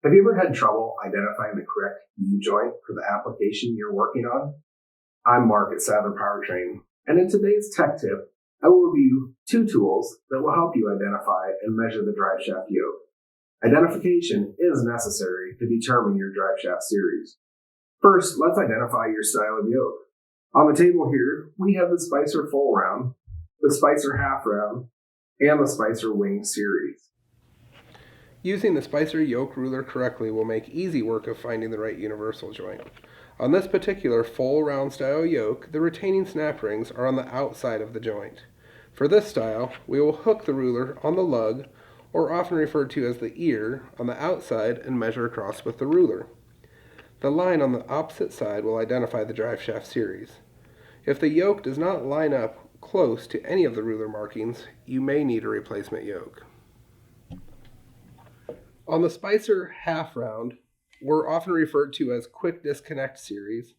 Have you ever had trouble identifying the correct U-joint for the application you're working on? I'm Mark at Sadler Powertrain, and in today's tech tip, I will review two tools that will help you identify and measure the driveshaft yoke. Identification is necessary to determine your driveshaft series. First, let's identify your style of yoke. On the table here, we have the Spicer full round, the Spicer half round, and the Spicer wing series. Using the Spicer yoke ruler correctly will make easy work of finding the right universal joint. On this particular full round style yoke, the retaining snap rings are on the outside of the joint. For this style, we will hook the ruler on the lug, or often referred to as the ear, on the outside and measure across with the ruler. The line on the opposite side will identify the driveshaft series. If the yoke does not line up close to any of the ruler markings, you may need a replacement yoke. On the Spicer half round, we're often referred to as quick disconnect series,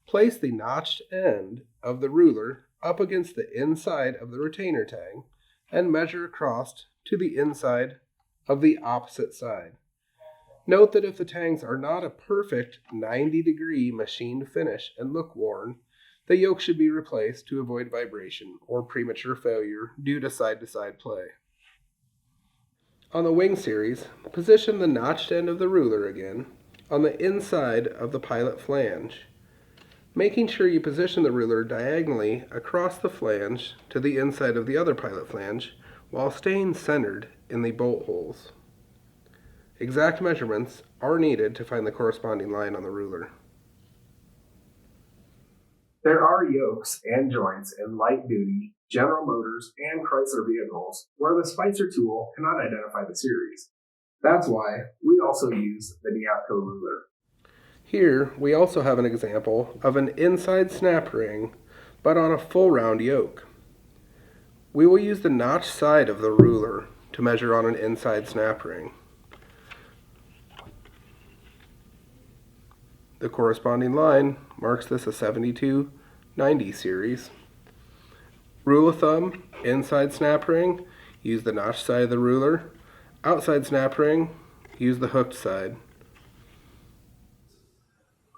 place the notched end of the ruler up against the inside of the retainer tang and measure across to the inside of the opposite side. Note that if the tangs are not a perfect 90-degree machined finish and look worn, the yoke should be replaced to avoid vibration or premature failure due to side-to-side play. On the wing series, position the notched end of the ruler again on the inside of the pilot flange, making sure you position the ruler diagonally across the flange to the inside of the other pilot flange while staying centered in the bolt holes. Exact measurements are needed to find the corresponding line on the ruler. There are yokes and joints in light-duty, General Motors, and Chrysler vehicles where the Spicer tool cannot identify the series. That's why we also use the YOKE ruler. Here, we also have an example of an inside snap ring, but on a full round yoke. We will use the notched side of the ruler to measure on an inside snap ring. The corresponding line marks this a 72/90 series. Rule of thumb, inside snap ring, use the notched side of the ruler. Outside snap ring, use the hooked side.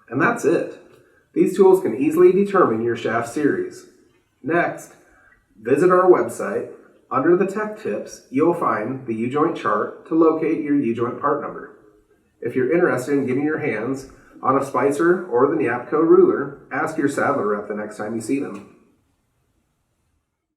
And that's it. These tools can easily determine your shaft series. Next, visit our website. Under the tech tips, you'll find the U-joint chart to locate your U-joint part number. If you're interested in getting your hands on a Spicer or the YOKE ruler, ask your Sadler rep the next time you see them.